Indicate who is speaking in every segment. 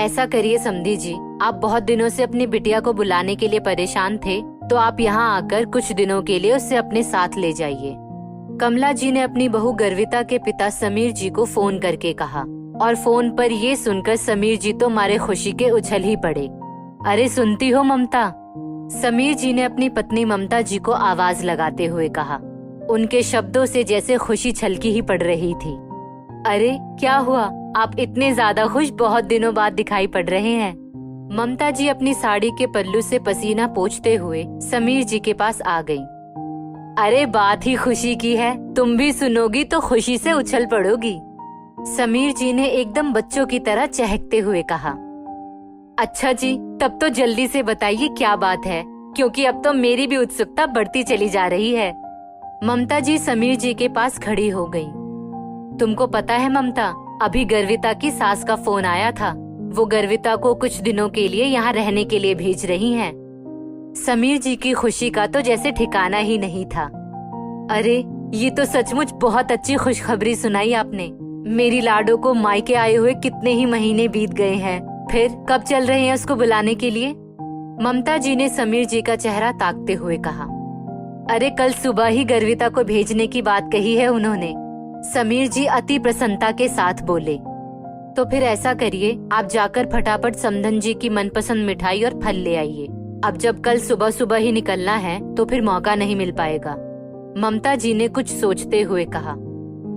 Speaker 1: ऐसा करिए समधी जी, आप बहुत दिनों से अपनी बिटिया को बुलाने के लिए परेशान थे, तो आप यहाँ आकर कुछ दिनों के लिए उसे अपने साथ ले जाइए। कमला जी ने अपनी बहू गर्विता के पिता समीर जी को फोन करके कहा, और फोन पर ये सुनकर समीर जी तो मारे खुशी के उछल ही पड़े। अरे सुनती हो ममता? समीर जी ने अपनी पत्नी ममता जी को आवाज लगाते हुए कहा। उनके शब्दों से जैसे खुशी छलकी ही पड़ रही थी। अरे क्या हुआ, आप इतने ज्यादा खुश बहुत दिनों बाद दिखाई पड़ रहे हैं। ममता जी अपनी साड़ी के पल्लू से पसीना पोंछते हुए समीर जी के पास आ गईं। अरे बात ही खुशी की है, तुम भी सुनोगी तो खुशी से उछल पड़ोगी, समीर जी ने एकदम बच्चों की तरह चहकते हुए कहा। अच्छा जी, तब तो जल्दी से बताइए क्या बात है, क्योंकि अब तो मेरी भी उत्सुकता बढ़ती चली जा रही है। ममता जी समीर जी के पास खड़ी हो गईं। तुमको पता है ममता, अभी गर्विता की सास का फोन आया था। वो गर्विता को कुछ दिनों के लिए यहाँ रहने के लिए भेज रही हैं। समीर जी की खुशी का तो जैसे ठिकाना ही नहीं था। अरे ये तो सचमुच बहुत अच्छी खुशखबरी सुनाई आपने। मेरी लाडो को मायके आए हुए कितने ही महीने बीत गए हैं, फिर कब चल रहे हैं उसको बुलाने के लिए? ममता जी ने समीर जी का चेहरा ताकते हुए कहा। अरे कल सुबह ही गर्विता को भेजने की बात कही है उन्होंने, समीर जी अति प्रसन्नता के साथ बोले। तो फिर ऐसा करिए, आप जाकर फटाफट समधन जी की मनपसंद मिठाई और फल ले आइए। अब जब कल सुबह सुबह ही निकलना है तो फिर मौका नहीं मिल पाएगा, ममता जी ने कुछ सोचते हुए कहा।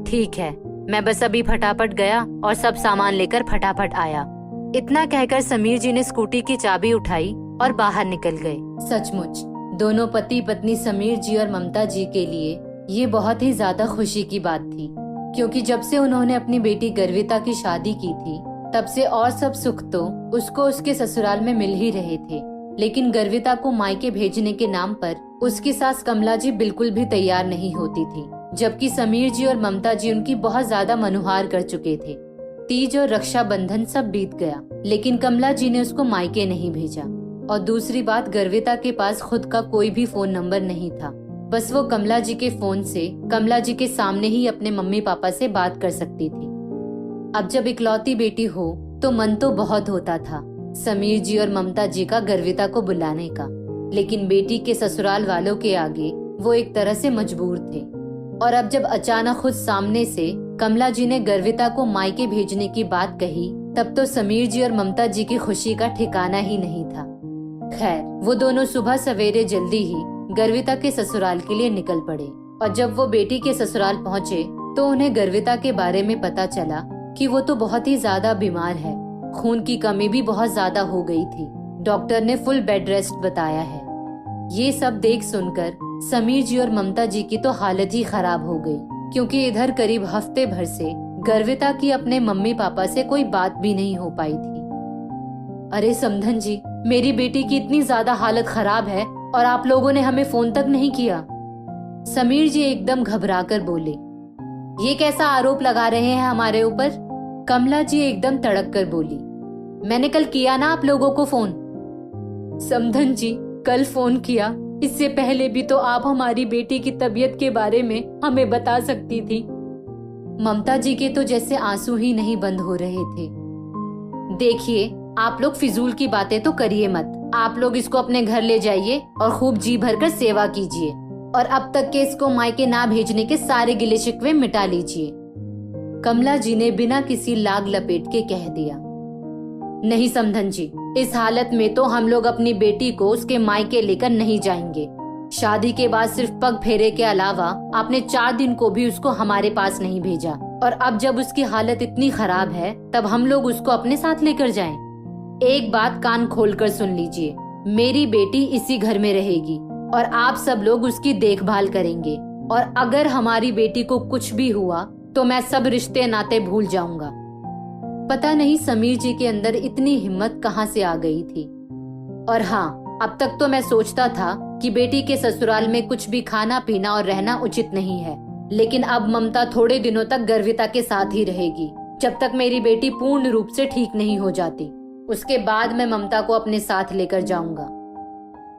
Speaker 1: ठीक है, मैं बस अभी फटाफट गया और सब सामान लेकर फटाफट आया। इतना कहकर समीर जी ने स्कूटी की चाबी उठाई और बाहर निकल गए। सचमुच दोनों पति पत्नी समीर जी और ममता जी के लिए ये बहुत ही ज्यादा खुशी की बात थी, क्योंकि जब से उन्होंने अपनी बेटी गर्विता की शादी की थी तब से और सब सुख तो उसको उसके ससुराल में मिल ही रहे थे, लेकिन गर्विता को मायके भेजने के नाम पर उसकी सास कमला जी बिल्कुल भी तैयार नहीं होती थी, जबकि समीर जी और ममता जी उनकी बहुत ज्यादा मनुहार कर चुके थे। तीज और रक्षाबंधन सब बीत गया, लेकिन कमला जी ने उसको मायके नहीं भेजा। और दूसरी बात, गर्विता के पास खुद का कोई भी फोन नंबर नहीं था, बस वो कमला जी के फोन से कमला जी के सामने ही अपने मम्मी पापा से बात कर सकती थी। अब जब इकलौती बेटी हो तो मन तो बहुत होता था समीर जी और ममता जी का गर्विता को बुलाने का, लेकिन बेटी के ससुराल वालों के आगे वो एक तरह से मजबूर थे। और अब जब अचानक खुद सामने से कमला जी ने गर्विता को मायके भेजने की बात कही, तब तो समीर जी और ममता जी की खुशी का ठिकाना ही नहीं था। खैर, वो दोनों सुबह सवेरे जल्दी ही गर्विता के ससुराल के लिए निकल पड़े, और जब वो बेटी के ससुराल पहुँचे तो उन्हें गर्विता के बारे में पता चला कि वो तो बहुत ही ज्यादा बीमार है, खून की कमी भी बहुत ज्यादा हो गई थी, डॉक्टर ने फुल बेड रेस्ट बताया है। ये सब देख सुनकर समीर जी और ममता जी की तो हालत ही खराब हो गई, क्योंकि इधर करीब हफ्ते भर से गर्विता की अपने मम्मी पापा से कोई बात भी नहीं हो पाई थी। अरे समधन जी, मेरी बेटी की इतनी ज्यादा हालत खराब है और आप लोगों ने हमें फोन तक नहीं किया, समीर जी एकदम घबराकर बोले। ये कैसा आरोप लगा रहे हैं हमारे ऊपर? कमला जी एकदम तड़क कर बोली। मैंने कल किया ना आप लोगों को फोन। समधन जी, कल फोन किया, इससे पहले भी तो आप हमारी बेटी की तबीयत के बारे में हमें बता सकती थी। ममता जी के तो जैसे आंसू ही नहीं बंद हो रहे थे। देखिए, आप लोग फिजूल की बातें तो करिए मत, आप लोग इसको अपने घर ले जाइए और खूब जी भरकर सेवा कीजिए, और अब तक के इसको मायके ना भेजने के सारे गिले शिकवे मिटा लीजिए, कमला जी ने बिना किसी लाग लपेट के कह दिया। नहीं समधन जी, इस हालत में तो हम लोग अपनी बेटी को उसके मायके लेकर नहीं जाएंगे। शादी के बाद सिर्फ पग फेरे के अलावा आपने 4 दिन को भी उसको हमारे पास नहीं भेजा, और अब जब उसकी हालत इतनी खराब है तब हम लोग उसको अपने साथ लेकर जाएं। एक बात कान खोलकर सुन लीजिए, मेरी बेटी इसी घर में रहेगी और आप सब लोग उसकी देखभाल करेंगे, और अगर हमारी बेटी को कुछ भी हुआ तो मैं सब रिश्ते नाते भूल जाऊंगा। पता नहीं समीर जी के अंदर इतनी हिम्मत कहाँ से आ गई थी। और हाँ, अब तक तो मैं सोचता था कि बेटी के ससुराल में कुछ भी खाना पीना और रहना उचित नहीं है, लेकिन अब ममता थोड़े दिनों तक गर्विता के साथ ही रहेगी, जब तक मेरी बेटी पूर्ण रूप से ठीक नहीं हो जाती। उसके बाद मैं ममता को अपने साथ लेकर जाऊंगा।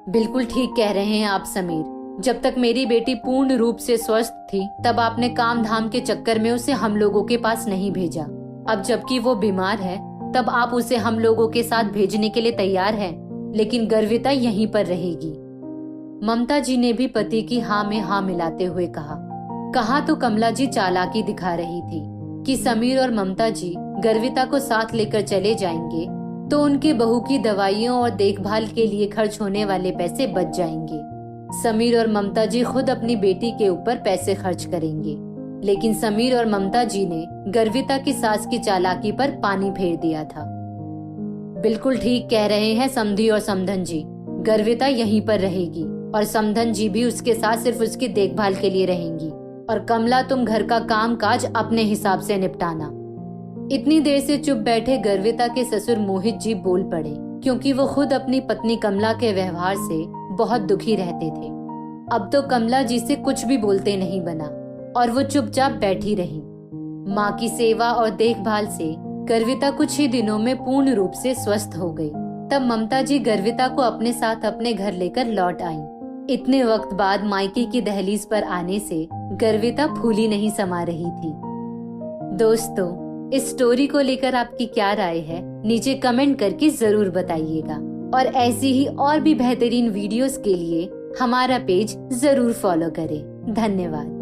Speaker 1: बिल्कुल ठीक कह रहे हैं आप समीर, जब तक मेरी बेटी पूर्ण रूप से स्वस्थ थी तब आपने काम धाम के चक्कर में उसे हम लोगों के पास नहीं भेजा। अब जबकि वो बीमार है तब आप उसे हम लोगों के साथ भेजने के लिए तैयार हैं, लेकिन गर्विता यहीं पर रहेगी। ममता जी ने भी पति की हाँ में हाँ मिलाते हुए कहा तो कमला जी चालाकी दिखा रही थी कि समीर और ममता जी गर्विता को साथ लेकर चले जाएंगे तो उनके बहू की दवाइयों और देखभाल के लिए खर्च होने वाले पैसे बच जाएंगे। समीर और ममता जी खुद अपनी बेटी के ऊपर पैसे खर्च करेंगे, लेकिन समीर और ममता जी ने गर्विता की सास की चालाकी पर पानी फेर दिया था। बिल्कुल ठीक कह रहे हैं समधी और समधन जी, गर्विता यहीं पर रहेगी और समधन जी भी उसके साथ सिर्फ उसकी देखभाल के लिए रहेंगी। और कमला, तुम घर का काम काज अपने हिसाब से निपटाना। इतनी देर से चुप बैठे गर्विता के ससुर मोहित जी बोल पड़े, क्योंकि वो खुद अपनी पत्नी कमला के व्यवहार से बहुत दुखी रहते थे। अब तो कमला जी से कुछ भी बोलते नहीं बना और वो चुपचाप बैठी रही। माँ की सेवा और देखभाल से गर्विता कुछ ही दिनों में पूर्ण रूप से स्वस्थ हो गई। तब ममता जी गर्विता को अपने साथ अपने घर लेकर लौट आईं। इतने वक्त बाद मायके की दहलीज पर आने से गर्विता फूली नहीं समा रही थी। दोस्तों, इस स्टोरी को लेकर आपकी क्या राय है, नीचे कमेंट करके जरूर बताइएगा और ऐसी ही और भी बेहतरीन वीडियोस के लिए हमारा पेज जरूर फॉलो करें। धन्यवाद।